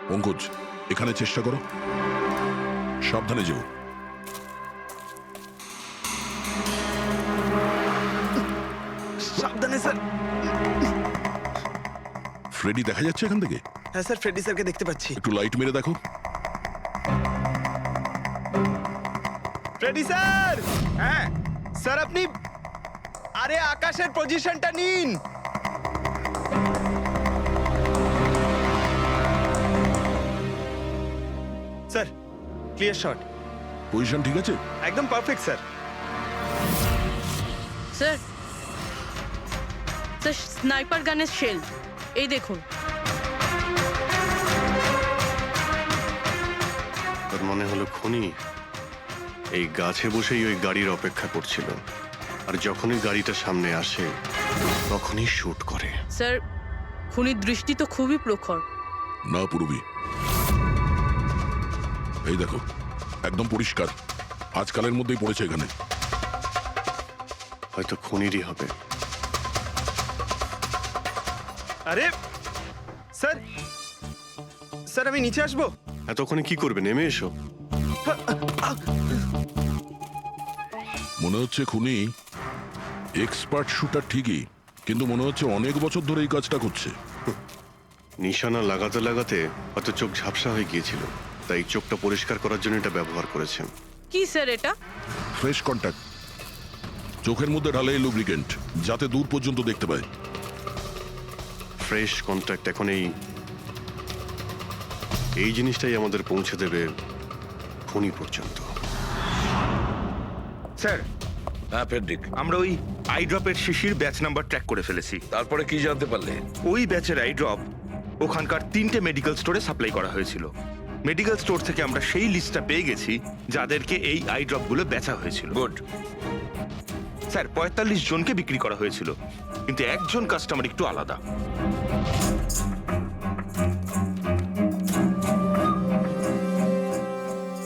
পঙ্কজ, এখানে চেষ্টা করো, সাবধানে যেও। সাবধানে স্যার। ফ্রেডি দেখা যাচ্ছে এখান থেকে? হ্যাঁ স্যার, ফ্রেডি স্যারকে দেখতে পাচ্ছি। একটু লাইট মেরে দেখো। Freddie sir! হ্যাঁ স্যার, আপনি আরে আকাশের পজিশনটা নিন। Sir, clear shot. পজিশন ঠিক আছে? একদম perfect sir. Sir, sir sniper গানের শেল এই দেখুন। তার মনে হলো খুনি এই গাছে বসেই ওই গাড়ির অপেক্ষা করছিল, আর যখনই গাড়িটা সামনে আসে তখনই শুট করে। স্যার, খুনির দৃষ্টি তো খুবই প্রখর। না পূর্বী, এই দেখো একদম পরিষ্কার, আজকালের মধ্যেই পড়েছে এখানে। হয়তো খুনিরই হবে। আরে স্যার, স্যার আমি নিচে আসবো? এতক্ষণে কি করবে, নেমে এসো। মনে হচ্ছে খুনি এক্সপার্ট শুটার ঠিকই, কিন্তু মনে হচ্ছে অনেক বছর ধরে এই কাজটা করছে। নিশানা লাগাতে লাগাতে হয়তো চোখ ঝাপসা হয়ে গিয়েছিল, তাই চোখটা পরিষ্কার করার জন্য এটা ব্যবহার করেছেন। কি স্যার এটা? ফ্রেশ কন্ট্যাক্ট, চোখের মধ্যে ঢালে লুব্রিকেন্ট, যাতে দূর পর্যন্ত দেখতে পায়। ফ্রেশ কন্ট্যাক্ট এখন এই জিনিসটাই আমাদের পৌঁছে দেবে খুনি পর্যন্ত। স্যার, হ্যাঁ ফেডরিক, আমরা ওই আই ড্রপের শিশির ব্যাচ নাম্বার ট্র্যাক করে ফেলেছি। তারপরে কি জানতে পারলে? ওই ব্যাচের আই ড্রপ ওখানকার 3টে মেডিকেল স্টোরে সাপ্লাই করা হয়েছিল। মেডিকেল স্টোর থেকে আমরা সেই লিস্টটা পেয়ে গেছি যাদেরকে এই আই ড্রপগুলো বেচা হয়েছিল। গুড। স্যার, 45 জনকে বিক্রি করা হয়েছিল, কিন্তু একজন কাস্টমার একটু আলাদা।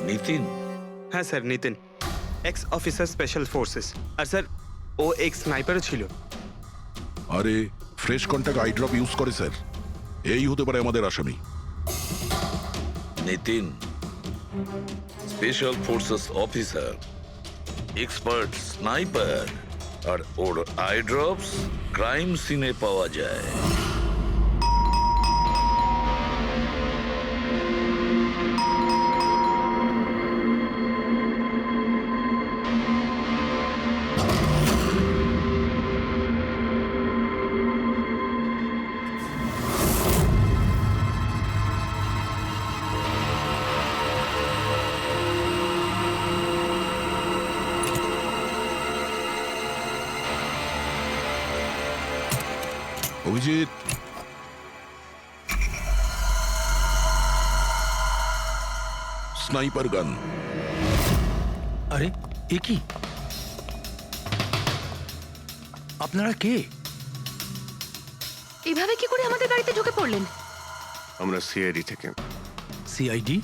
নিতিন? হ্যাঁ sir, Nitin, ex officer special forces. আর স্যার, ও এক্স স্নাইপারও ছিল। আরে fresh contact eye drop use করে স্যার, এই হতে পারে আমাদের আসামি। Nitin special forces officer, expert sniper, আর ওর আই ড্রপস ক্রাইম সিনে পাওয়া যায়। অভিজিৎ, স্নাইপার গান। আরে এ কি? আপনারা কে? এভাবে কি করে আমাদের গাড়িতে ঢুকে পড়লেন? আমরা সিআইডি থেকে। সিআইডি?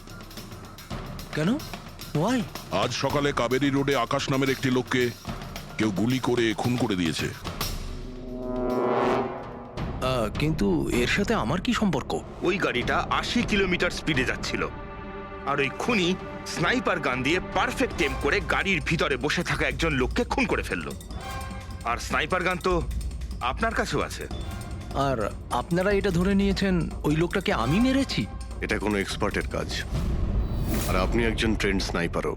কেন? ওয়াই? আজ সকালে কাবেরী রোডে আকাশ নামের একটি লোককে কেউ গুলি করে খুন করে দিয়েছে। কিন্তু এর সাথে আমার কি সম্পর্ক? ওই গাড়িটা 80 কিলোমিটার স্পিডে যাচ্ছিল, আর ওই খুনি স্নাইপার গান দিয়ে পারফেক্ট এম করে গাড়ির ভিতরে বসে থাকা একজন লোককে খুন করে ফেললো। আর স্নাইপার গান তো আপনার কাছেও আছে। আর আপনারা এটা ধরে নিয়েছেন ওই লোকটাকে আমি মেরেছি? এটা কোনো এক্সপার্টের কাজ, আর আপনি একজন ট্রেন্ড স্নাইপারও।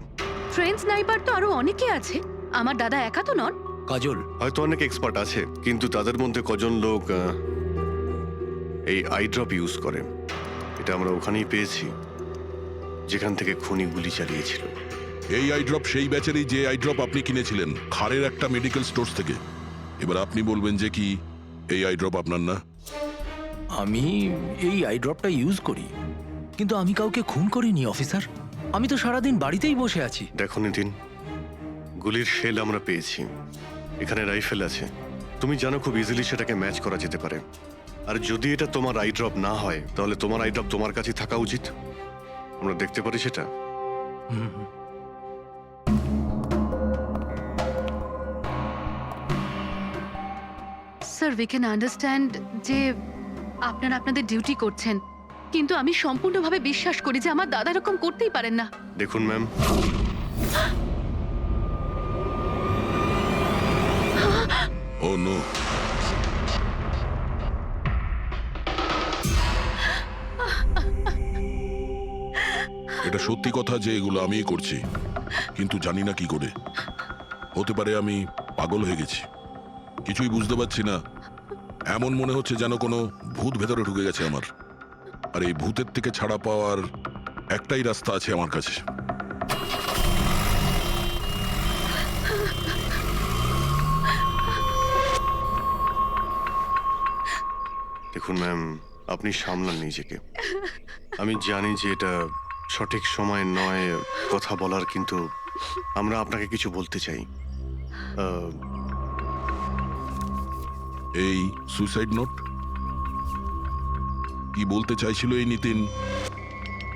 ট্রেন স্নাইপার তো আরো অনেকে আছে, আমার দাদা একা তো নন। কাজল, হয়তো অনেক এক্সপার্ট আছে, কিন্তু তাদের মধ্যে কজন লোক এই আই ড্রপ ইউজ করে, এটা আমরা ওখানেই পেয়েছি যেখান থেকে খুনি গুলি চালিয়েছিল। এই আই ড্রপ সেই ব্যাচেরই যে আই ড্রপ আপনি কিনেছিলেন খারের একটা মেডিকেল স্টোর থেকে। এবার আপনি বলবেন যে কি এই আই ড্রপ আপনার না? আমি এই আই ড্রপটা ইউজ করি, কিন্তু আমি কাউকে খুন করিনি অফিসার। আমি তো সারাদিন বাড়িতেই বসে আছি। দেখো নিতিন, গুলির শেল আমরা পেয়েছি, এখানে রাইফেল আছে। তুমি জানো খুব ইজিলি সেটাকে ম্যাচ করা যেতে পারে। আর যদি এটা তোমার আই ড্রপ না হয়, তাহলে তোমার আই ড্রপ তোমার কাছে থাকা উচিত। আমরা দেখতে পারি সেটা। স্যার, উই ক্যান আন্ডারস্ট্যান্ড যে আপনারা আপনাদের ডিউটি করছেন, কিন্তু আমি সম্পূর্ণভাবে বিশ্বাস করি যে আমার দাদা এরকম করতেই পারেন না। দেখুন ম্যাম, ও নো, এটা সত্যি কথা যে এগুলো আমিই করছি, কিন্তু জানি না কি করে। হতে পারে আমি পাগল হয়ে গেছি, কিছুই বুঝতে পারছি না। এমন মনে হচ্ছে যেন কোনো ভূত ভেতরে ঢুকে গেছে আমার, আর এই ভূতের থেকে ছাড়া পাওয়ার একটাই রাস্তা আছে আমার কাছে। দেখুন ম্যাম, আপনি সামলান নিজেকে। আমি জানি যে এটা সঠিক সময় নয় কথা বলার, কিন্তু আমরা আপনাকে কিছু বলতে চাই। এই সুইসাইড নোট কি বলতে চাইছিল এই নিতিন?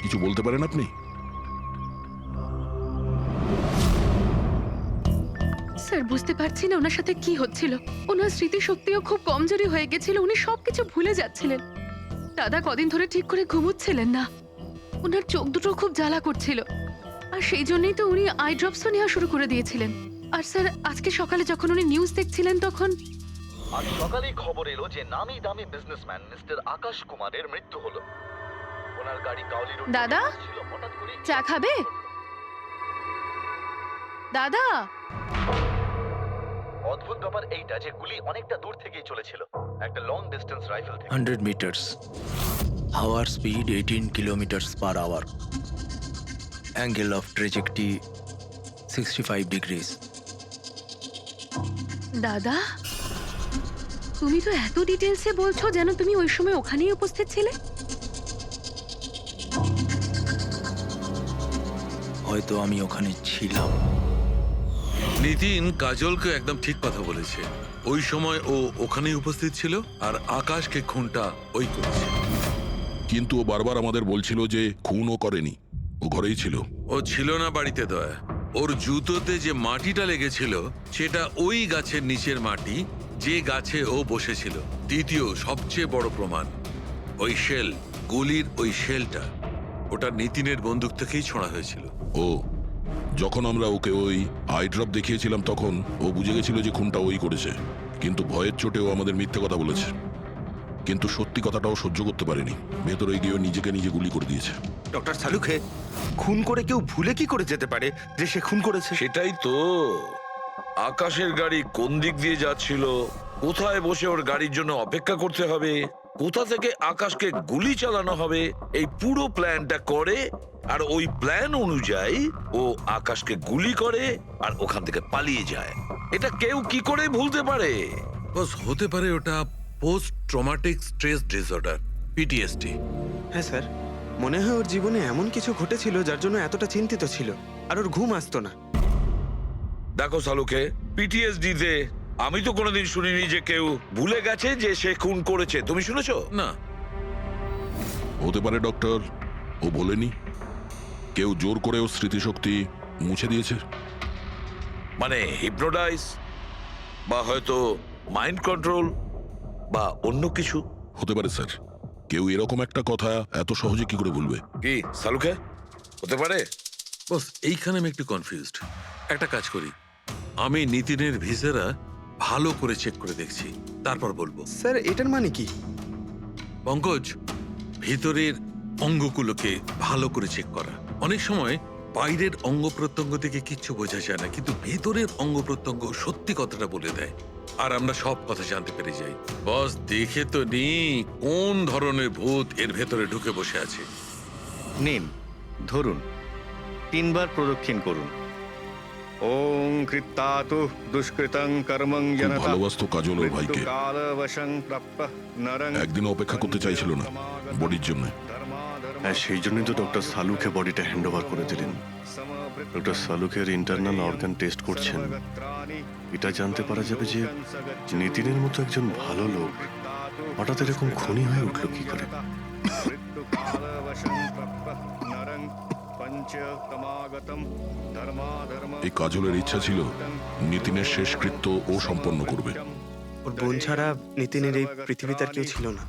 কিছু বলতে পারেন আপনি? স্যার, বুঝতে পারছি না ওনার সাথে কি হচ্ছিল। ওনার স্মৃতিশক্তিও খুব কমজোরি হয়ে গেছিল, উনি সবকিছু ভুলে যাচ্ছিলেন। দাদা কদিন ধরে ঠিক করে ঘুমোচ্ছিলেন না, ওনার চোখ দুটো খুব জ্বালা করছিল, আর সেই জন্যই তো উনি আই ড্রপসও নেওয়া শুরু করে দিয়েছিলেন। আর স্যার, আজকে সকালে যখন উনি নিউজ দেখছিলেন তখন আজ সকালেই খবর এলো যে নামি দামি বিজনেসম্যান মিস্টার আকাশ কুমারের মৃত্যু হলো। ওনার গাড়ি কাউলি রোড দাদা, ছিল, হঠাৎ করে চা খাবে? দাদা, অদ্ভুত ব্যাপার এইটা যে গুলি অনেকটা দূর থেকেই চলেছিল, একটা লং ডিস্টেন্স রাইফেল থেকে। 100 মিটার্স, হাওয়ার speed 18 kilometres per hour, angle of trajectory 65 degrees. দাদা, তুমি তো এত ডিটেলসে বলছো যেন তুমি ওই সময় ওখানেই উপস্থিত ছিলে। হয়তো আমি ওখানে ছিলাম। নিতিন কাজলকে একদম ঠিক কথা বলেছে। ওই সময় ও ওখানেই উপস্থিত ছিল, আর আকাশকে খুনটা ওই করেছে। কিন্তু ও বারবার আমাদের বলছিল যে খুনও করেনি, ও ঘরেই ছিল। ও ছিল না বাড়িতে দয়া। ওর জুতোতে যে মাটিটা লেগেছিল সেটা ওই গাছের নিচের মাটি যে গাছে ও বসেছিল। দ্বিতীয় সবচেয়ে বড় প্রমাণ, ওই শেল, গুলির ওই শেলটা, ওটা নিতিনের বন্দুক থেকেই ছোঁড়া হয়েছিল। ও যখন আমরা ওকে ওই আই ড্রপ দেখিয়েছিলাম তখন ও বুঝে গেছিল যে খুনটা ওই করেছে, কিন্তু ভয়ের চোটে ও আমাদের মিথ্যে কথা বলেছে। কিন্তু সত্যি কথাটাও সহ্য করতে পারেনি, ভেতরে গিয়ে নিজেকে নিজে গুলি করে দিয়েছে। ডক্টর সালুখে, খুন করে কেউ ভুলে কি করে যেতে পারে যে সে খুন করেছে? সেটাই তো, আকাশের গাড়ি কোন দিক দিয়ে যাচ্ছিল, কোথায় বসে ওর গাড়ির জন্য অপেক্ষা করতে হবে, কোথা থেকে আকাশকে গুলি চালানো হবে, এই পুরো প্ল্যানটা করে, আর ওই প্ল্যান অনুযায়ী ও আকাশকে গুলি করে আর ওখান থেকে পালিয়ে যায়। এটা কেউ কি করে ভুলতে পারে? বস, হতে পারে ওটা post traumatic stress disorder, PTSD. হ্যাঁ স্যার, মনে হয় ওর জীবনে এমন কিছু ঘটেছিল যার জন্য এতটা চিন্তিত ছিল, আর ওর ঘুম আসতো না। দেখো সালুকে, পিটিএসডি তে আমি তো কোনোদিন শুনিনি যে কেউ ভুলে গেছে যে সে খুন করেছে। তুমি শুনেছো? না। হতে পারে ডক্টর, ও বলেনি, কেউ জোর করে ওর স্মৃতিশক্তি মুছে দিয়েছে। মানে হিপনোটাইজ, বা হয়তো মাইন্ড কন্ট্রোল, বা অন্য কিছু। হতে পারে স্যার, কেউ এরকম একটা কথা এত সহজে কি করে বলবে? কি সালুকে, হতে পারে? বস, এইখানে আমি একটু কনফিউজড। একটা কাজ করি, আমি নিতিনের ভিসারা ভালো করে চেক করে দেখছি, তারপর বলবো। স্যার, এটার মানে কি? পঙ্কজ, ভিতরের অঙ্গগুলোকে ভালো করে চেক করা। অনেক সময় বাইরের অঙ্গ প্রত্যঙ্গ থেকে কিচ্ছু বোঝা যায় না, কিন্তু ভেতরের অঙ্গ প্রত্যঙ্গ সত্যি কথাটা বলে দেয়, আর আমরা সব কথা জানতে পেরে যাই। বস, দেখে তো নি কোন ধরনের ভূত এর ভেতরে ঢুকে বসে আছে। নিন, ধরুন, 3 বার প্রদক্ষিণ করুন। ওং কৃত্তাতু দুষ্কৃতং কর্মং খুব জনতা ভালোবাসতো কাজল ওর ভাইকে, কালবশং প্রাপ্যঃ নরং একদিনও অপেক্ষা করতে চাইছিল না বডির জন্য। হ্যাঁ, সেই জন্যই তো ডক্টর সালুকে বডিটা হ্যান্ড ওভার করে দিলেন। ডক্টর সালুকের ইন্টারনাল অর্গান টেস্ট করছেন, এটা জানতে পারা যাবে যে নিতিনের মতো একজন ভালো লোক হঠাৎ এরকম খুনি হয়ে উঠলো কি করে। এই কাজলের ইচ্ছা ছিল নিতিনের শেষকৃত্য ও সম্পন্ন করবে। ওর বোন ছাড়া নিতিনের এই পৃথিবীতে আর কেউ ছিল না।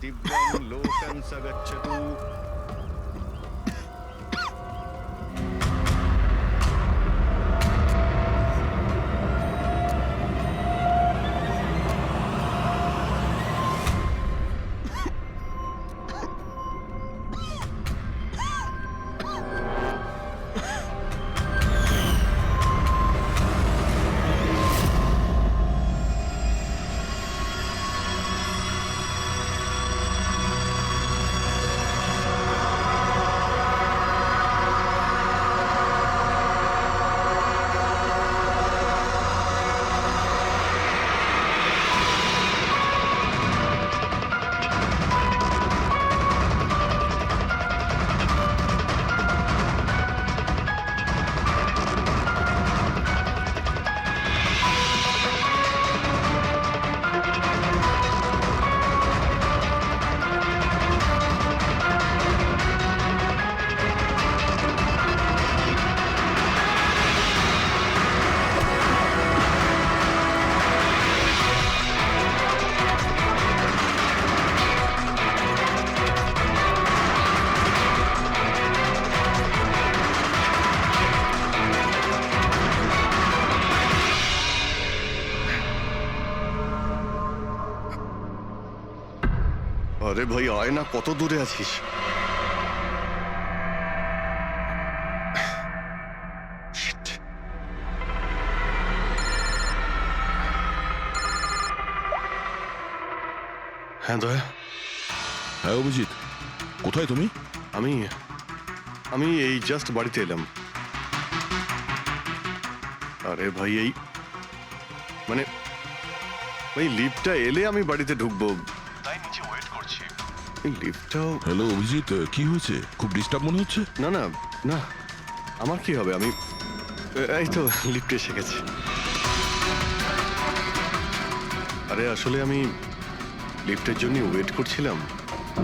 আরে ভাই আয় না, কত দূরে আছিস? Shit. হ্যাঁ দয়া, হ্যাঁ অভিজিৎ, কোথায় তুমি? আমি আমি এই জাস্ট বাড়িতে এলাম। আরে ভাই এই মানে ভাই লিফটটা এলে আমি বাড়িতে ঢুকবো, তাই নিচে ওয়েট করছি। এই লিফটটাও হ্যালো অভিজিৎ, কি হয়েছে? খুব ডিস্টার্ব মনে হচ্ছে। না না না, আমার কি হবে, আমি এই তো লিফটে এসে গেছি। আরে আসলে আমি লিফটের জন্য ওয়েট করছিলাম,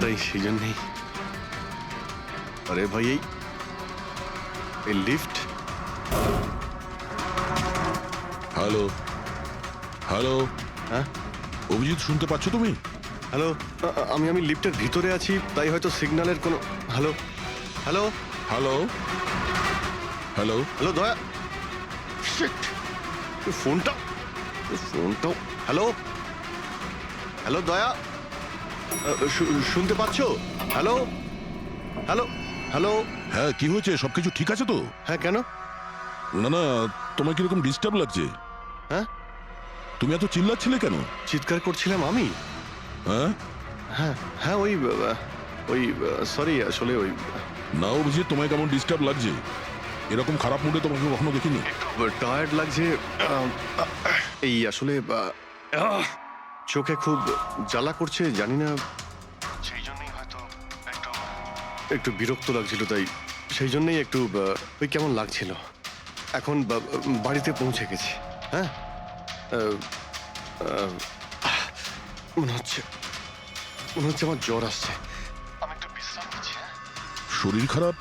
তাই সেই জন্যই। আরে ভাই এই লিফট। হ্যালো হ্যালো, হ্যাঁ অভিজিৎ শুনতে পাচ্ছ তুমি? হ্যালো, আমি লিফটের ভিতরে আছি, তাই হয়তো সিগন্যালের কোনো। Hello hello hello hello, hello দয়া, শিট, ফোনটাও। হ্যালো হ্যালো দয়া, শুনতে পাচ্ছো? হ্যালো হ্যালো হ্যালো, হ্যাঁ কি হয়েছে? সবকিছু ঠিক আছে তো? হ্যাঁ কেন? না না, তোমার কিরকম ডিস্টার্ব লাগছে? হ্যাঁ তুমি এত চিল্লাচ্ছিলে কেন? চিৎকার করছিলাম আমি? হ্যাঁ হ্যাঁ হ্যাঁ, ওই সরি, আসলে ওই না অভিজিৎ, তোমায় কেমন ডিস্টার্ব লাগছে? এরকম খারাপ মুডে তোমাকে কখনো দেখিনি। টায়ার্ড লাগছে, এই আসলে চোখে খুব জ্বালা করছে, জানি না, সেই জন্যই হয়তো একটু বিরক্ত লাগছিল, তাই সেই জন্যই একটু ওই কেমন লাগছিল। এখন বাড়িতে পৌঁছে গেছি। হ্যাঁ মনে হচ্ছে আমার জ্বর আসছে, আমি একটু বিশ্রাম নিচ্ছি। শরীর খারাপ?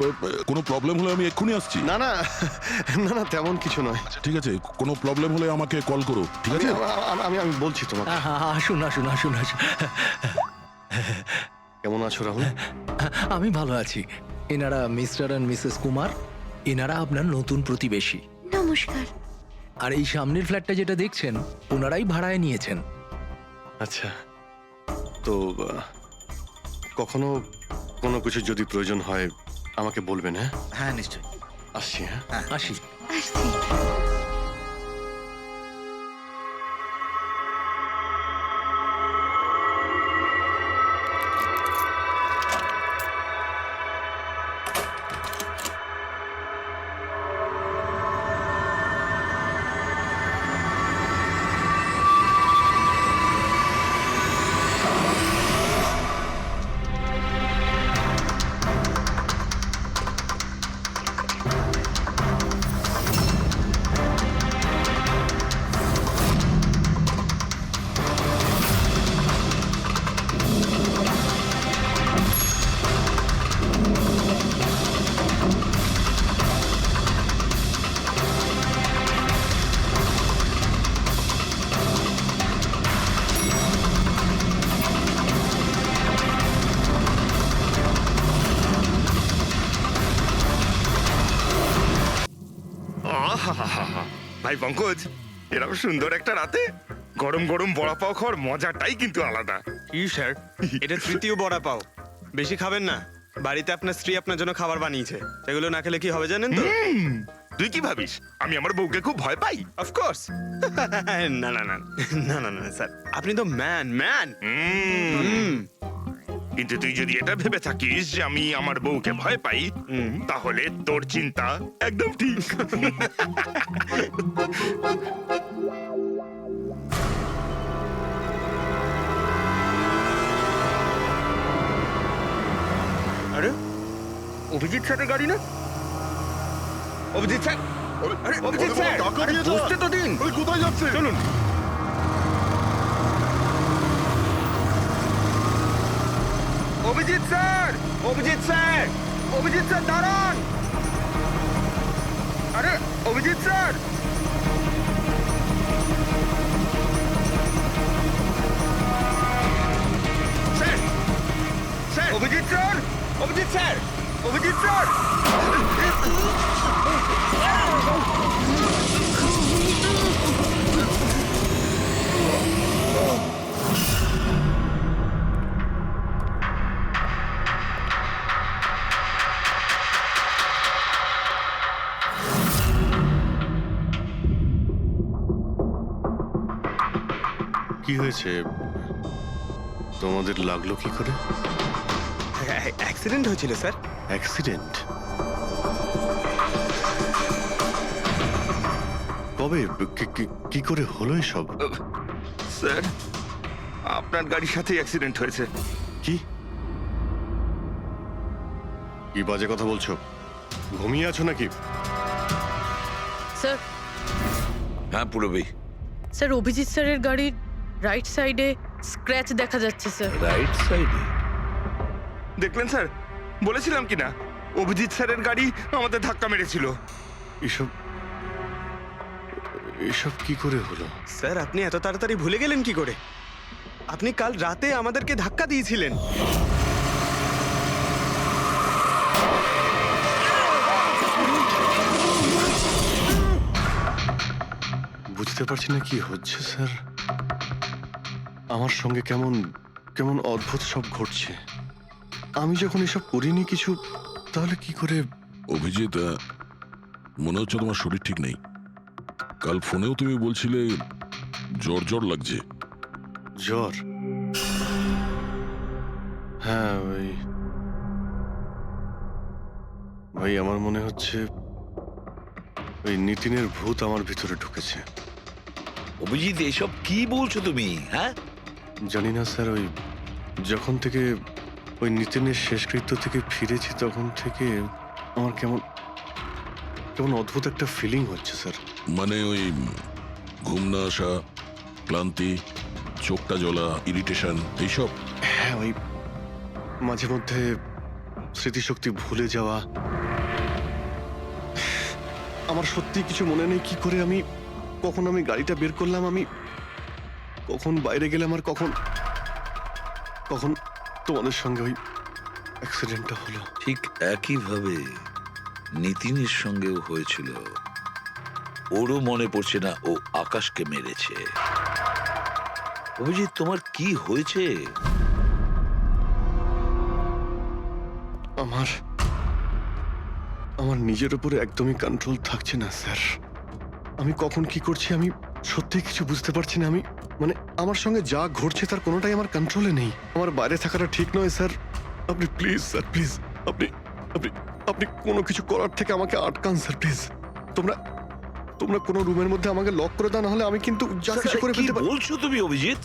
কোনো প্রবলেম হলে আমি এক্ষুনি আসছি। না না না না, তেমন কিছু নয়। ঠিক আছে, কোনো প্রবলেম হলে আমাকে কল করো, ঠিক আছে? আমি আমি বলছি তোমাকে। আসুন আসুন আসুন আসুন। কেমন আছো রাহুল? আমি ভালো আছি। এনারা মিস্টার অ্যান্ড মিসেস কুমার, এনারা আপনার নতুন প্রতিবেশী। নমস্কার। আর এই সামনের ফ্ল্যাটটা যেটা দেখছেন, ওনারাই ভাড়ায় নিয়েছেন। আচ্ছা, তো কখনো কোনো কিছু যদি প্রয়োজন হয় আমাকে বলবেন। হ্যাঁ হ্যাঁ নিশ্চয়ই, আসছি। হ্যাঁ আসি। আসছি। আহাহাহা। ভাই পঙ্কজ, এরকম সুন্দর একটা রাতে গরম গরম বড়া পাও খাওয়ার মজাটাই কিন্তু আলাদা। ইউ স্যার, এটা তৃতীয় বড়া পাও, বেশি খাবেন না, বাড়িতে আপনার স্ত্রী আপনার জন্য খাবার বানিয়েছে, সেগুলো না খেলে কি হবে জানেন তো? তুই কি ভাবিস আমি আমার বউকে খুব ভয় পাই? অফকোর্স। না না না না না না স্যার, আপনি তো ম্যান। কিন্তু তুই যদি এটা ভেবে থাকিস যে আমি আমার বউকে ভয় পাই, তাহলে তোর চিন্তা একদম ঠিক। আরে অভিজিৎ স্যারের গাড়ি না? অভিজিৎ স্যার, আরে অভিজিৎ স্যার, আরে বসতে তো দিন। কোথায় যাচ্ছে? চলুন। Abhijit sir, Abhijit sir, Abhijit sir দাঁড়ান। আরে Abhijit sir, sir, sir, Abhijit sir, Abhijit sir, Abhijit sir. কি হয়েছে? তোমাদের লাগলো কি করে? অ্যাক্সিডেন্ট হয়েছিল স্যার। অ্যাক্সিডেন্ট? কবে? কি করে হলো এসব? স্যার, আপনার গাড়ির সাথেই অ্যাক্সিডেন্ট হয়েছে। কি কি বাজে কথা বলছো? ঘুমিয়ে আছো নাকি? স্যার, হ্যাঁ পুরবী, স্যার অভিজিৎ স্যারের গাড়ির রাইট সাইডে স্ক্র্যাচ দেখা যাচ্ছে স্যার। রাইট সাইডে? দেখলেন স্যার, বলেছিলাম কি না অভিজিৎ স্যারের গাড়ি আমাদের ধাক্কা মেরেছিল। এসব এসব কি করে হলো? স্যার আপনি এত তাড়াতাড়ি ভুলে গেলেন কি করে? আপনি কাল রাতে আমাদেরকে ধাক্কা দিয়েছিলেন। বুঝতে পারছি না কি হচ্ছে স্যার। আমার সঙ্গে কেমন কেমন অদ্ভুত সব ঘটছে। আমি যখন এসব করিনি কিছু, তাহলে কি করে? অভিজিৎ, মনে হচ্ছে তোমার শরীর ঠিক নেই। কাল ফোনেও তুমি বলছিলে জ্বর জ্বর লাগছে। জ্বর? হ্যাঁ ভাই আমার মনে হচ্ছে ওই নিতিনের ভূত আমার ভিতরে ঢুকেছে। অভিজিৎ এসব কি বলছো তুমি? হ্যাঁ জানি না স্যার, ওই যখন থেকে ওই নিতিনের শেষকৃত্য থেকে ফিরেছি তখন থেকে আমার কেমন কেমন অদ্ভুত একটা ফিলিং হচ্ছে স্যার। মানে ওই ঘুম না আসা, ক্লান্তি, চোখটা জ্বলা, ইরিটেশন, এইসব? হ্যাঁ, ওই মাঝে মধ্যে স্মৃতিশক্তি ভুলে যাওয়া। আমার সত্যি কিছু মনে নেই কি করে আমি কখন আমি গাড়িটা বের করলাম, আমি কখন বাইরে গেলাম, আর কখন কখন তোমাদের সঙ্গে ওই অ্যাক্সিডেন্টটা হলো। ঠিক একইভাবে নিতিনের সঙ্গেও হয়েছিল। ওরও মনে পড়ছে না ও আকাশকে মেরেছে। অভিজিৎ তোমার কি হয়েছে? আমার আমার নিজের উপরে একদমই কন্ট্রোল থাকছে না স্যার। আমি কখন কি করছি আমি সত্যি কিছু বুঝতে পারছি না। আমি মানে আমার সঙ্গে যা ঘটছে তার কোনোটাই আমার কন্ট্রোলে নেই। আমার বাইরে থাকাটা ঠিক নয় স্যার। আপনি প্লিজ স্যার, প্লিজ আপনি আপনি আপনি কোনো কিছু করার থেকে আমাকে আটকান স্যার, প্লিজ। তোমরা তোমরা কোনো রুমের মধ্যে আমাকে লক করে দাও, না হলে আমি কিন্তু যা কিছু করে কি ফেলতে পারি। বলছো তুমি অভিজিৎ?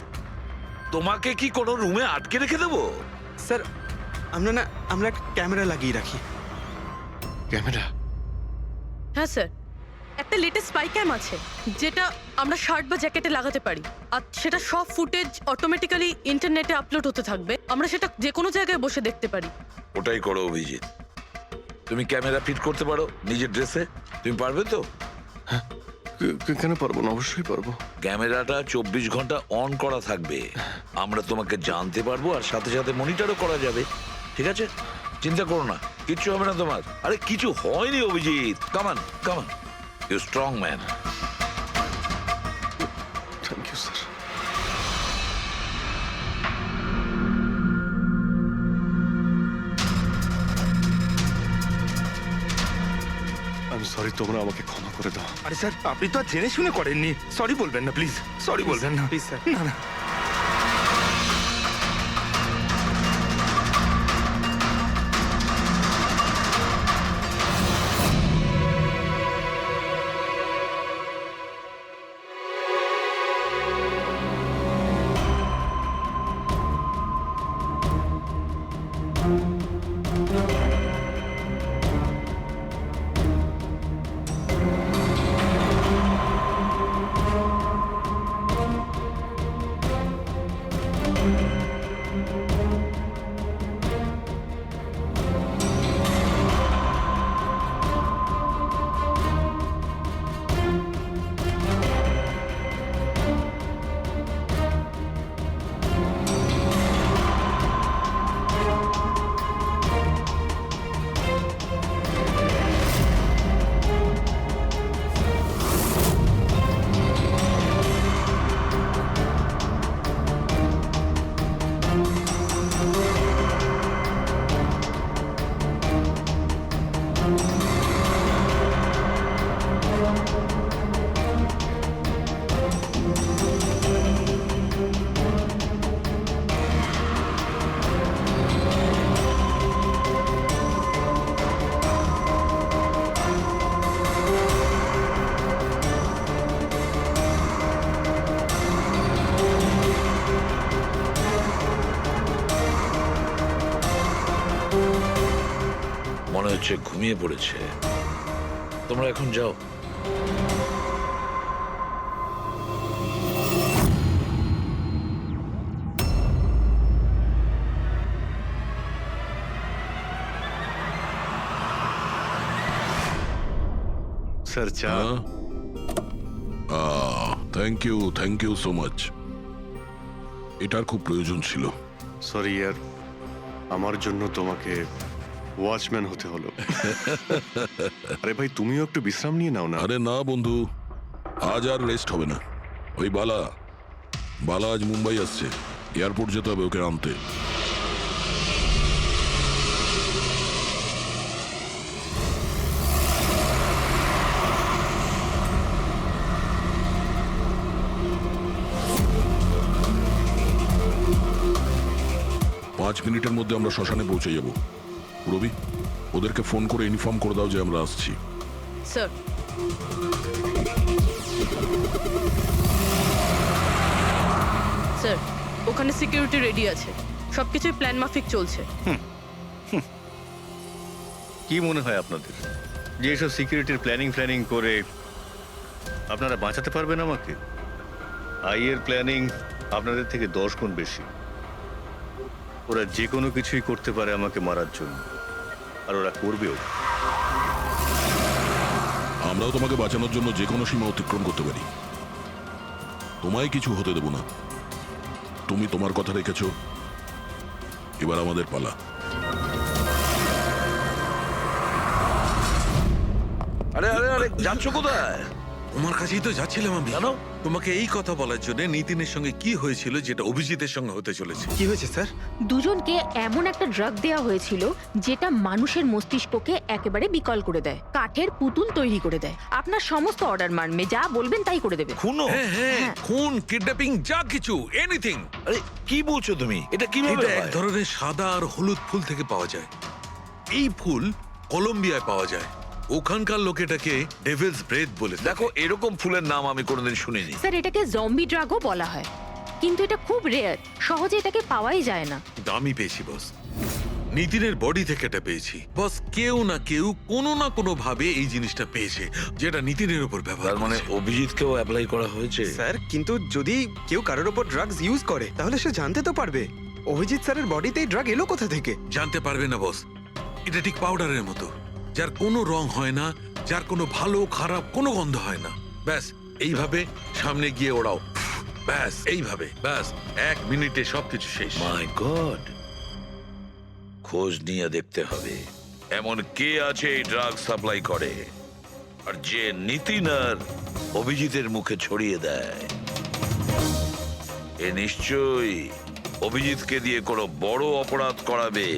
তোমাকে কি কোনো রুমে আটকে রেখে দেবো? স্যার আমরা একটা ক্যামেরা লাগিয়ে রাখি। ক্যামেরা? হ্যাঁ স্যার, একটা লেটেস্ট স্পাই ক্যাম আছে যেটা আমরা শার্ট বা জ্যাকেটে লাগাতে পারি, আর সেটা সব ফুটেজ অটোমেটিক্যালি ইন্টারনেটে আপলোড হতে থাকবে। আমরা সেটা যে কোনো জায়গায় বসে দেখতে পারি। ওটাই করো অভিজিৎ। তুমি ক্যামেরা ফিট করতে পারো নিজের ড্রেসে? তুমি পারবে তো? কেন পারবো না? অবশ্যই পারবো। ক্যামেরাটা 24 ঘন্টা অন করা থাকবে। আমরা তোমাকে জানতে পারবো, আর সাথে সাথে মনিটরও করা যাবে। ঠিক আছে, চিন্তা করো না, কিচ্ছু হবে না তোমার। আরে কিছু হয়নি Abhijit. Come on come on, you strong man. Thank you sir. Sorry, তোমরা আমাকে ক্ষমা করে দাও। আরে স্যার আপনি তো আর জেনে শুনে করেননি, সরি বলবেন না প্লিজ, সরি বলবেন না প্লিজ স্যার। না না মনে হচ্ছে ঘুমিয়ে পড়েছে। তোমরা এখন যাও। স্যার, চা। Thank you so much. এটার খুব প্রয়োজন ছিল। সরি ইয়ার, আমার জন্য তোমাকে ওয়াচম্যান হতে হলো। আরে ভাই, তুমিও একটু বিশ্রাম নিয়ে নাও না। আরে না বন্ধু, আজ আর রেস্ট হবে না। ওই বালা আজ মুম্বাই আসছে, এয়ারপোর্ট যেতে হবে ওকে আনতে। পাঁচ মিনিটের মধ্যে আমরা শ্মশানে পৌঁছে যাব। রবি, ওদেরকে ফোন করে ইনফর্ম করে দাও যে আমরা আসছি। স্যার, স্যার ওখানে সিকিউরিটি রেডি আছে, সবকিছুই প্ল্যান মাফিক চলছে। কি মনে হয় আপনাদের যে এসব সিকিউরিটির প্ল্যানিং করে আপনারা বাঁচাতে পারবেন আমাকে? আইয়ের প্ল্যানিং আপনাদের থেকে 10 গুণ বেশি। ওরা যে কোনো কিছুই করতে পারে আমাকে মারার জন্য, আর ওরা করবেও। আমরাও তোমাকে বাঁচানোর জন্য যে কোনো সীমা অতিক্রম করতে পারি। তোমায় কিছু হতে দেব না। তুমি তোমার কথা রেখেছ, এবার আমাদের পালা। আরে আরে আরে, যাচ্ছ কোথায়? তোমার কাছেই তো যাচ্ছিলাম আমি। কেন? তোমাকে এই কথা বলার জন্য নিতিনের সঙ্গে কি হয়েছিল যেটা অভিজিতের সঙ্গে হতে চলেছে। কি হয়েছে স্যার? দুজনকে এমন একটা ড্রাগ দেওয়া হয়েছিল যেটা মানুষের মস্তিষ্ককে একেবারে বিকল করে দেয়, কাঠের পুতুল তৈরি করে দেয়। আপনার সমস্ত অর্ডার মানবে, যা বলবেন তাই করে দেবে। খুনো? হ্যাঁ হ্যাঁ, খুন, কিডন্যাপিং, যা কিছু, এনিথিং। আরে কি বলছো তুমি? এটা কিভাবে এটা এক হয়? ধরনের সাদা আর হলুদ ফুল থেকে পাওয়া যায়। এই ফুল কলম্বিয়ায় পাওয়া যায়। ওখানকার লোক এটাকে ডেভিলস ব্রেথ বলে থাকে। দেখো, এরকম ফুলের নাম আমি কোনোদিন শুনিনি। স্যার, এটাকে জম্বি ড্রাগও বলা হয়, কিন্তু এটা খুব রেয়ার, সহজে এটাকে পাওয়াই যায় না। দামি পেয়েছি বস, নিতিনের বডি থেকে এটা পেয়েছি বস। কেউ না কেউ কোনো না কোনো ভাবে এই জিনিসটা পেয়েছে যেটা নিতিনের উপর ব্যবহার তার মানে করেছে। অভিজিৎকেও অ্যাপ্লাই করা হয়েছে। স্যার কিন্তু যদি কেউ কারোর ওপর ড্রাগস ইউজ করে তাহলে সে জানতে তো পারবে অভিজিৎ স্যারের বডিতে এই ড্রাগ এলো কোথা থেকে। জানতে পারবে না বস, এটা ঠিক পাউডারের মতো, যার কোনো রং হয় না, যার কোনো ভালো খারাপ কোনো গন্ধ হয় না। ব্যাস এইভাবে সামনে গিয়ে ওড়াও, ব্যাস এইভাবে, ব্যাস 1 মিনিটে সবকিছু শেষ। মাই গড, খোঁজ নিয়ে দেখতে হবে এমন কে আছে এই ড্রাগ সাপ্লাই করে আর যে নিতিন আর অভিজিতের মুখে ছড়িয়ে দেয়। এ নিশ্চয়ই অভিজিৎকে দিয়ে কোনো বড় অপরাধ করাবে।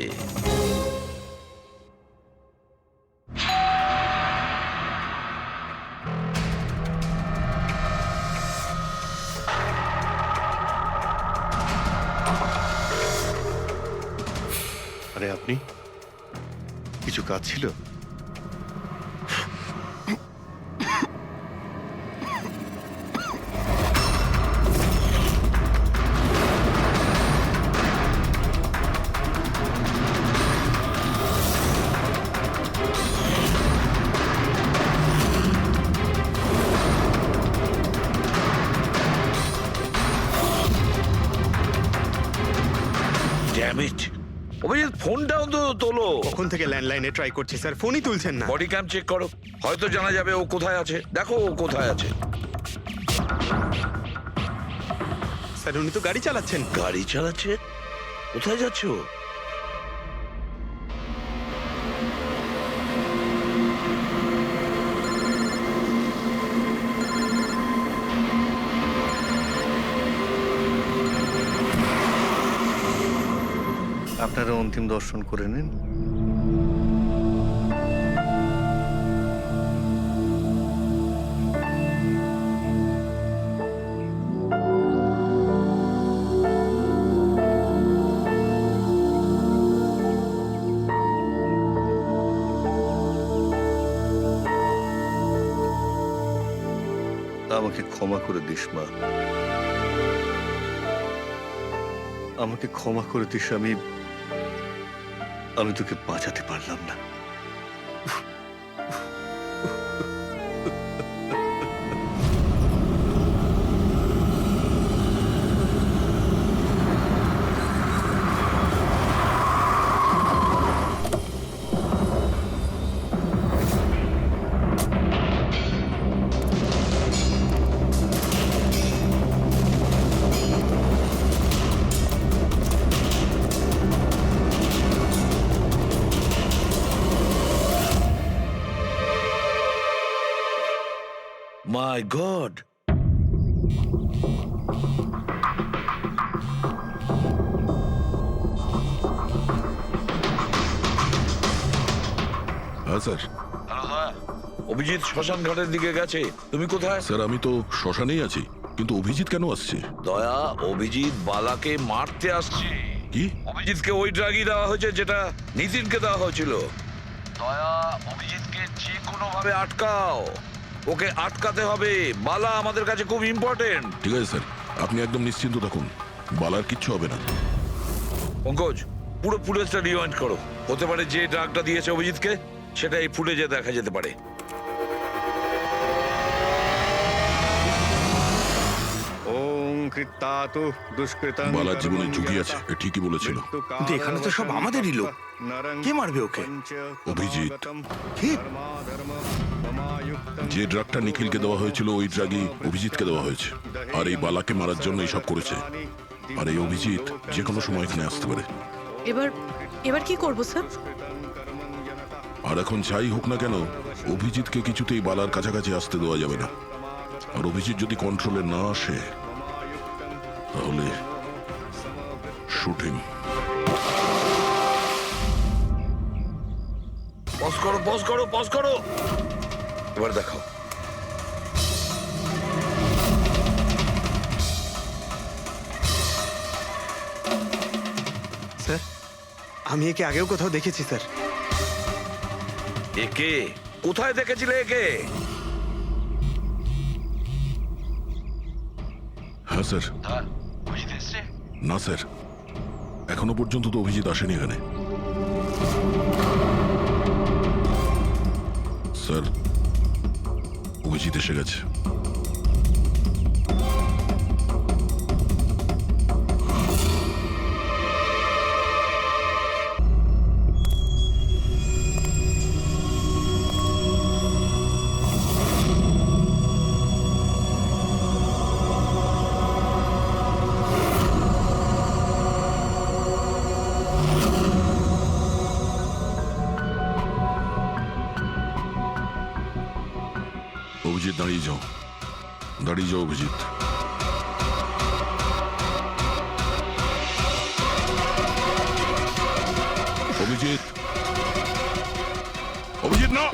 আরে আপনি কিছু কাজ ছিল? ড্যাম ইট, অভিজিৎ ফোনটা অন্তত তোলো। কখন থেকে ল্যান্ডলাইনে ট্রাই করছি স্যার, ফোনই তুলছেন না। বডি ক্যাম চেক করো, হয়তো জানা যাবে ও কোথায় আছে। দেখো ও কোথায় আছে। স্যার উনি তো গাড়ি চালাচ্ছেন। গাড়ি চালাচ্ছে? কোথায় যাচ্ছে ও? আপনারা অন্তিম দর্শন করে নিন। আমাকে ক্ষমা করে দিস মা, আমাকে ক্ষমা করে দিস। আমি তোকে বাঁচাতে পারলাম না। মাই গড, হ্যাঁ স্যার। অভিজিৎ শ্মশান ঘাটের দিকে গেছে। তুমি কোথায়? স্যার আমি তো শ্মশানেই আছি, কিন্তু অভিজিৎ কেন আসছে? দয়া, অভিজিৎ বালাকে মারতে আসছে। কি? অভিজিৎকে ওই ড্রাগই দেওয়া হয়েছে যেটা নিতিনকে দেওয়া হয়েছিল। দয়া, অভিজিৎকে যে কোনো ভাবে আটকাও, ওকে আটকাতে হবে। বালা আমাদের কাছে খুব ইম্পর্টেন্ট। ঠিক আছে স্যার, আপনি একদম নিশ্চিন্ত থাকুন, বালার কিচ্ছু হবে না। পঙ্কজ, পুরো ফুটেজটা রিওয়াইন্ড করো। হতে পারে যে ড্রাগটা দিয়েছে অভিজিৎকে সেটা এই ফুটেজে দেখা যেতে পারে। ওম কৃত্তাতু দুষ্কৃতং। বালার জীবনে ঝুঁকি আছে, এ ঠিকই বলেছিল। কিন্তু এখানে তো সব আমাদেরই লোক। কে মারবে ওকে? অভিজিৎ। কি? যে ড্রাগটা নিখিলকে দেওয়া হয়েছিল ওই ড্রাগই অভিজিৎকে দেওয়া হয়েছে, আর এই বালাকে মারার জন্য এইসব করেছে। আর এই অভিজিৎ যে কোনো সময় এখানে আসতে পারে। এবার কি করবো স্যার? আর এখন যাই হোক না কেন, অভিজিৎকে কিছুতেই বালার কাছাকাছি আসতে দেওয়া যাবে না। আর অভিজিৎ যদি কন্ট্রোলে না আসে তাহলে শুটিং। পজ করো, পজ করো, পজ করো। এবার দেখাও। স্যার আমি একে আগেও কোথাও দেখেছি স্যার। একে কোথায় দেখেছিলে একে? হ্যাঁ স্যার। না স্যার, এখনো পর্যন্ত তো অভিজিৎ আসেনি এখানে। স্যার অভিজিৎ এসে গেছে। অভিজিৎ দাঁড়িয়ে যাও, দাঁড়িয়ে যাও অভিজিৎ। অভিজিৎ, অভিজিৎ না।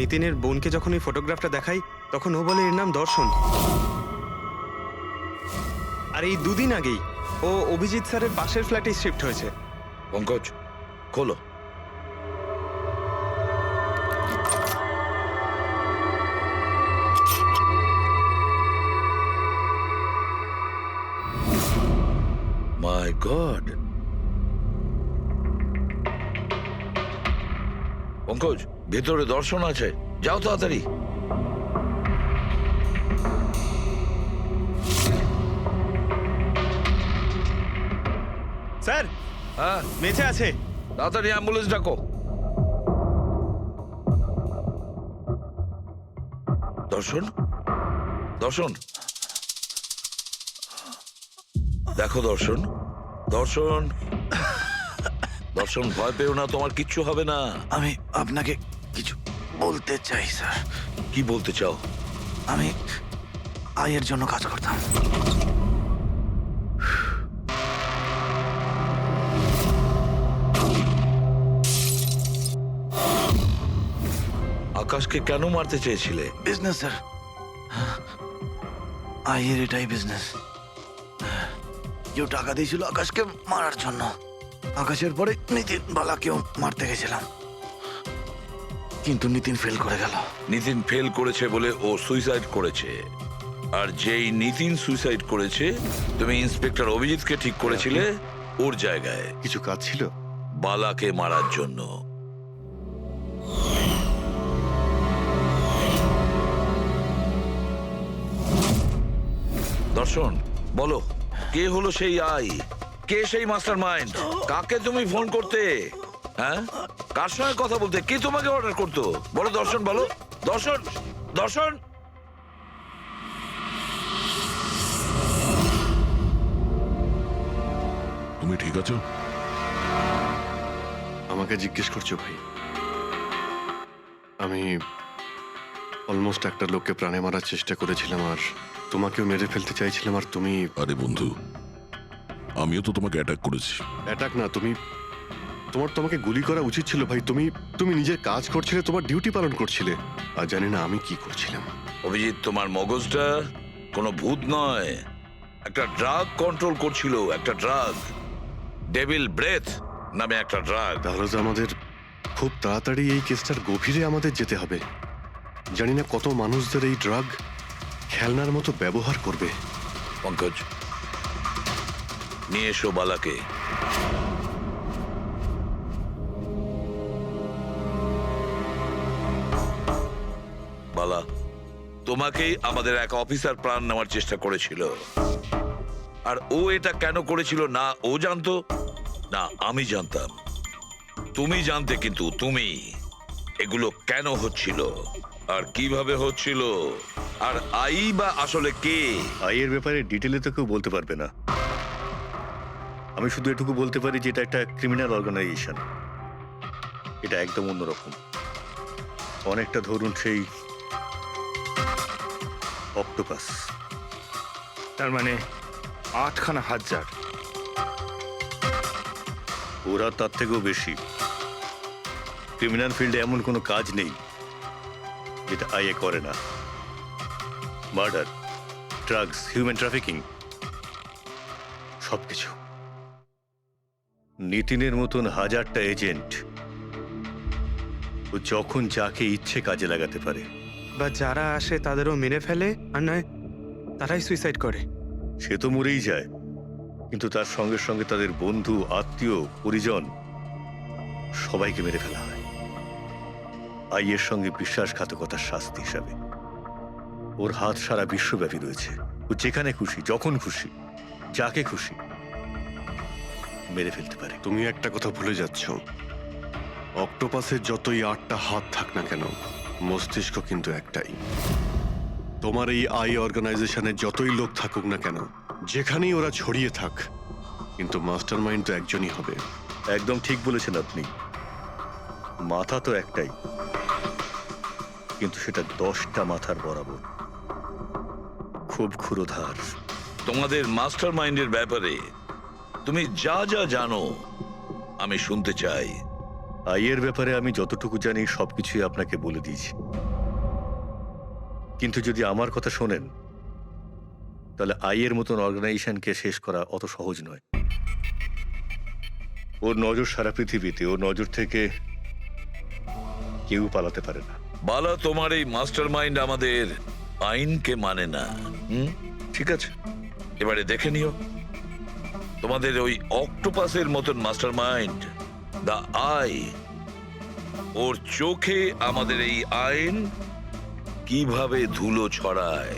নিতিনের বোনকে যখন এই ফটোগ্রাফটা দেখাই তখন ও বলে এর নাম দর্শন। আর এই দুদিন আগেই ও অভিজিৎ স্যারের পাশের ফ্ল্যাটে শিফট হয়েছে। পঙ্কজ খোলো। মাই গড, পঙ্কজ ভেতরে দর্শন আছে, যাও তাড়াতাড়ি। স্যার হ্যাঁ, বেঁচে আছে। তাড়াতাড়ি অ্যাম্বুলেন্স ডাকো। দর্শন, দর্শন, দেখো দর্শন, দর্শন, দর্শন ভয় পেও না, তোমার কিচ্ছু হবে না। আমি আপনাকে কিছু বলতে চাই স্যার। কি বলতে চাও? আমি আয়ের জন্য কাজ করতাম। আকাশকে কেন মারতে চেয়েছিলে? বিজনেস স্যার, আয়ের এটাই বিজনেস। কেউ টাকা দিয়েছিল আকাশকে মারার জন্য। আকাশের পরে নিতিন বালাকেও মারতে গেছিলাম, কিন্তু নিতিন ফেল করে গেল। নিতিন ফেল করেছে বলে ও সুইসাইড করেছে, আর যেই নিতিন সুইসাইড করেছে তুমি ইন্সপেক্টর অভিজিৎকে ঠিক করেছিলে ওর জায়গায় কিছু কাজ ছিল? বালাকে মারার জন্য। দর্শন বলো, কে হলো সেই আই? কে সেই মাস্টার মাইন্ড? কাকে তুমি ফোন করতে? হ্যাঁ, কার সঙ্গে কথা বলতে? কে তোমাকে অর্ডার করতো? বলো দর্শন, বলো দর্শন, দর্শন। তুমি ঠিক আছো? আমাকে জিজ্ঞেস করছো ভাই? আমি অলমোস্ট একটা লোককে প্রাণে মারার চেষ্টা করেছিলাম, আর তোমাকেও মেরে ফেলতে চাইছিলাম, আর তুমি... আরে বন্ধু, আমিও তো তোমাকে অ্যাটাক করেছি। অ্যাটাক না, তোমাকে গুলি করা উচিত ছিল ভাই। তুমি নিজের কাজ করছিলে, তোমার ডিউটি পালন করছিলে, আর জানি না আমি কি করছিলাম। অভিজিৎ, তোমার মগজটা কোনো ভূত নয়, একটা ড্রাগ কন্ট্রোল করছিল, একটা ড্রাগ, ডেভিল ব্রেথ নামে একটা ড্রাগ। তাহলে তো আমাদের খুব তাড়াতাড়ি এই কেসটার গভীরে আমাদের যেতে হবে। জানি না কত মানুষদের এই ড্রাগ খেলনার মতো ব্যবহার করবে। পঙ্কজ, নিয়ে এসো বালাকে। বালা, তোমাকেই আমাদের এক অফিসার প্রাণ নেওয়ার চেষ্টা করেছিল, আর ও এটা কেন করেছিল না ও জানতো না আমি জানতাম। তুমি জানতে, কিন্তু তুমি এগুলো কেন হচ্ছিল আর কিভাবে হচ্ছিল, আর আই বা আসলে কে? আইয়ের ব্যাপারে ডিটেলে তো কেউ বলতে পারবে না। আমি শুধু এটুকু বলতে পারি যে এটা একটা ক্রিমিনাল অর্গানাইজেশন। এটা একদম অন্যরকম, অনেকটা ধরুন সেই অক্টোপাস। তার মানে 8খানা হাজার। ওরা তার থেকেও বেশি। ক্রিমিনাল ফিল্ডে এমন কোনো কাজ নেই যেটা আইএ করে না। মার্ডার, ড্রাগস, হিউম্যান ট্রাফিকিং, সবকিছু। নিতিনের মতন হাজারটা এজেন্ট, ও যখন যাকে ইচ্ছে কাজে লাগাতে পারে। বা যারা আসে তাদেরও মেরে ফেলে, আর নয় তারাই সুইসাইড করে। সে তো মরেই যায়, কিন্তু তার সঙ্গে সঙ্গে তাদের বন্ধু, আত্মীয়, পরিজন সবাইকে মেরে ফেলা হয় আইয়ের সঙ্গে বিশ্বাসঘাতকতার শাস্তি হিসাবে। ওর হাত সারা বিশ্বব্যাপী রয়েছে। ও যেখানে খুশি, যখন খুশি, যাকে খুশি মেরে ফেলতে পারে। তুমি একটা কথা ভুলে যাচ্ছ, অক্টোপাসের যতই 8টা হাত থাক না কেন, মস্তিষ্ক কিন্তু একটাই। তোমার এই আই অর্গানাইজেশনে যতই লোক থাকুক না কেন, যেখানেই ওরা ছড়িয়ে থাক, কিন্তু মাস্টার মাইন্ড তো একজনই হবে। একদম ঠিক বলেছেন আপনি। মাথা তো একটাই, কিন্তু সেটা 10টা মাথার বরাবর, খুব ক্ষুরোধার। তোমাদের মাস্টার মাইন্ডের ব্যাপারে তুমি যা যা জানো আমি শুনতে চাই। আইয়ের ব্যাপারে আমি যতটুকু জানি সবকিছুই আপনাকে বলে দিয়েছি, কিন্তু যদি আমার কথা শোনেন তাহলে আইয়ের মতন অর্গানাইজেশনকে শেষ করা অত সহজ নয়। ওর নজর সারা পৃথিবীতে, ওর নজর থেকে কেউ পালাতে পারে না। বালা, তোমার এই মাস্টার মাইন্ড আমাদের আইনকে মানে না। ঠিক আছে, এবারে দেখে নিও তোমাদের ওই অক্টোপাসের মতন মাস্টার মাইন্ড দা আই, ওর চোখে আমাদের এই আইন কিভাবে ধুলো ছড়ায়।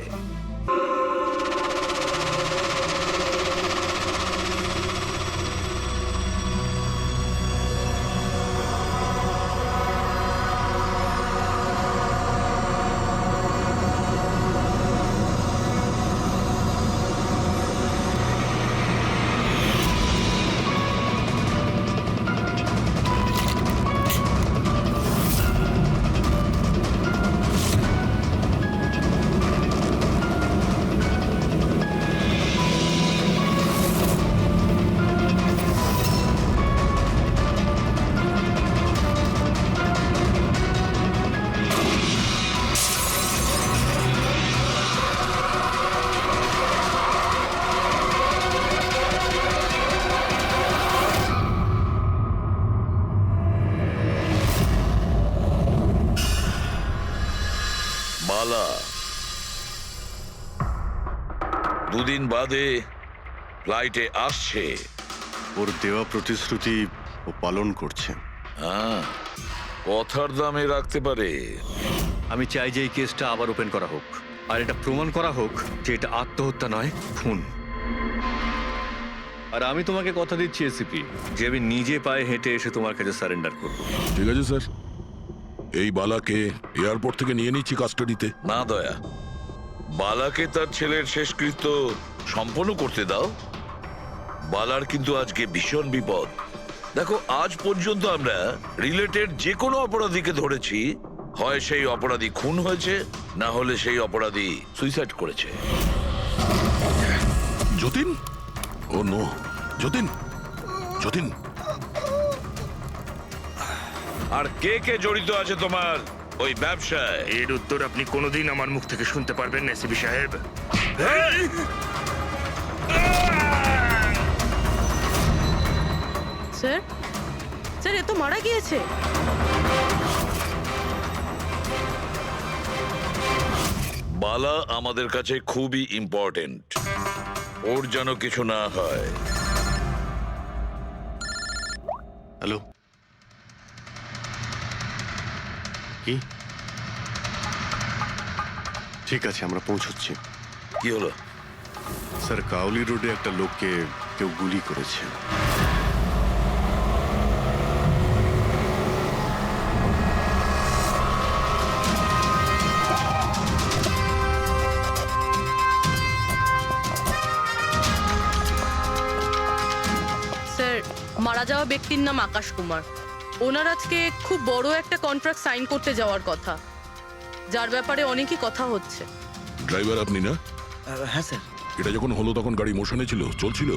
বালা, দুদিন বাদে ফ্লাইটে আসছে। ওর দেওয়া প্রতিশ্রুতি ও পালন করছে। হ্যাঁ, কথার দামে রাখতে পারে। আমি চাই যে এই কেসটা আবার ওপেন করা হোক, আর এটা প্রমাণ করা হোক যে এটা আত্মহত্যা নয়, খুন। আর আমি তোমাকে কথা দিচ্ছি এসিপি, যে আমি নিজে পায়ে হেঁটে এসে তোমার কাছে সারেন্ডার করব। ঠিক আছে স্যার, এই বালাকে এয়ারপোর্ট থেকে নিয়ে নিচ্ছি কাস্টাডিতে। না দয়া, বালাকে তার ছেলের শেষকৃত্য সম্পন্ন করতে দাও। বালার কিন্তু আজকে ভীষণ বিপদ। দেখো, আজ পর্যন্ত আমরা রিলেটেড যে কোনো অপরাধীকে ধরেছি, হয় সেই অপরাধী খুন হয়েছে, না হলে সেই অপরাধী সুইসাইড করেছে। যতীন, ও নো, যতীন, যতীন। আর কে কে জড়িত আছে তোমার ওই ব্যবসায়? এর উত্তর আপনি কোনোদিন আমার মুখ থেকে শুনতে পারবেন না এসিপি সাহেব। স্যার, স্যার, এ তো মারা গিয়েছে। বালা আমাদের কাছে খুবই ইম্পর্টেন্ট, ওর যেন কিছু না হয়। হ্যালো, কি? ঠিক আছে, আমরা পৌঁছচ্ছি। কি হলো? স্যার, কাউলি রোডে একটা লোককে কেউ গুলি করেছে। স্যার, মারা যাওয়া ব্যক্তির নাম আকাশ কুমার। ওনার আজকে খুব বড় একটা কন্ট্রাক্ট সাইন করতে যাওয়ার কথা, যার ব্যাপারে অনেকই কথা হচ্ছে। ড্রাইভার আপনি না? হ্যাঁ স্যার। এটা যখন হলো তখন গাড়ি মোশনে ছিল, চলছিল?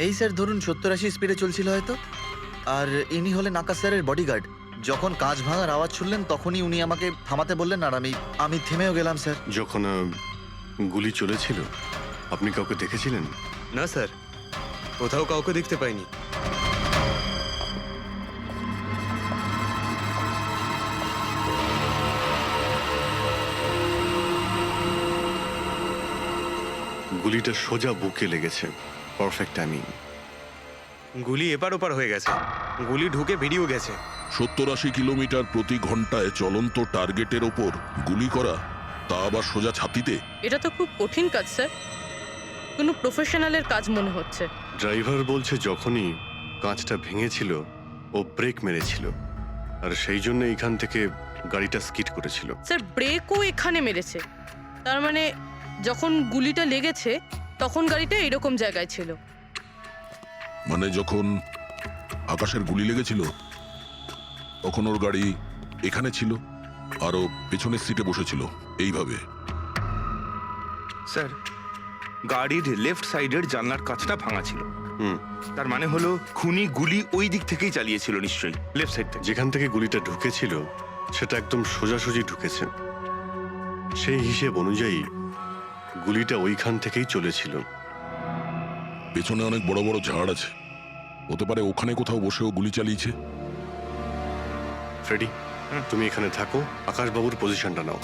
এই স্যার ধরুন 70-80 স্পিডে চলছিল হয়তো। আর ইনি হলেন আকাশ স্যারের বডিগার্ড। যখন কাঁচ ভাঙার আওয়াজ শুনলেন তখনই উনি আমাকে থামাতে বললেন, আর আমি থেমেও গেলাম স্যার। যখন গুলি চলেছিল আপনি কাউকে দেখেছিলেন? না স্যার, কোথাও কাউকে দেখতে পাইনি। গুলিটা সোজা বুকে লেগেছে, পারফেক্ট টাইমিং। গুলি এপার ওপার হয়ে গেছে, গুলি ঢুকে বেরিয়েও গেছে। 70-80 কিলোমিটার প্রতি ঘন্টায় চলন্ত টার্গেটের ওপর গুলি করা, তা আবার সোজা ছাতিতে। এটা তো খুব কঠিন কাজ স্যার, কোনো প্রফেশনালের কাজ মনে হচ্ছে। ড্রাইভার বলছে যখনই কাঁচটা ভেঙেছিল ও ব্রেক মেরেছিল, আর সেই জন্য এইখান থেকে গাড়িটা স্কিড করেছিল। স্যার, ব্রেকও এখানে মেরেছে, তার মানে যখন গুলিটা লেগেছে তখন গাড়িটা এরকম জায়গায় ছিল। মানে যখন আকাশের গুলি লেগেছিল তখন ওর গাড়ি এখানে ছিল, আর ও পেছনের সিটে বসেছিল এইভাবে। স্যার, গাড়ির লেফট সাইডের জানলার কাঁচটা ভাঙা ছিল। তার মানে হলো খুনি গুলি ওই দিক থেকেই চালিয়েছিল নিশ্চয়ই, লেফট সাইড থেকে। যেখান থেকে গুলিটা ঢুকেছিল সেটা একদম সোজাসুজি ঢুকেছে। সেই হিসেব অনুযায়ী গুলিটা ওইখান থেকেই চলেছিল। পেছনে অনেক বড় বড় ঝাড় আছে, হতে পারে ওখানে কোথাও বসেও গুলি চালিয়েছে। ফ্রেডি, তুমি এখানে থাকো, আকাশবাবুর পজিশনটা নাও।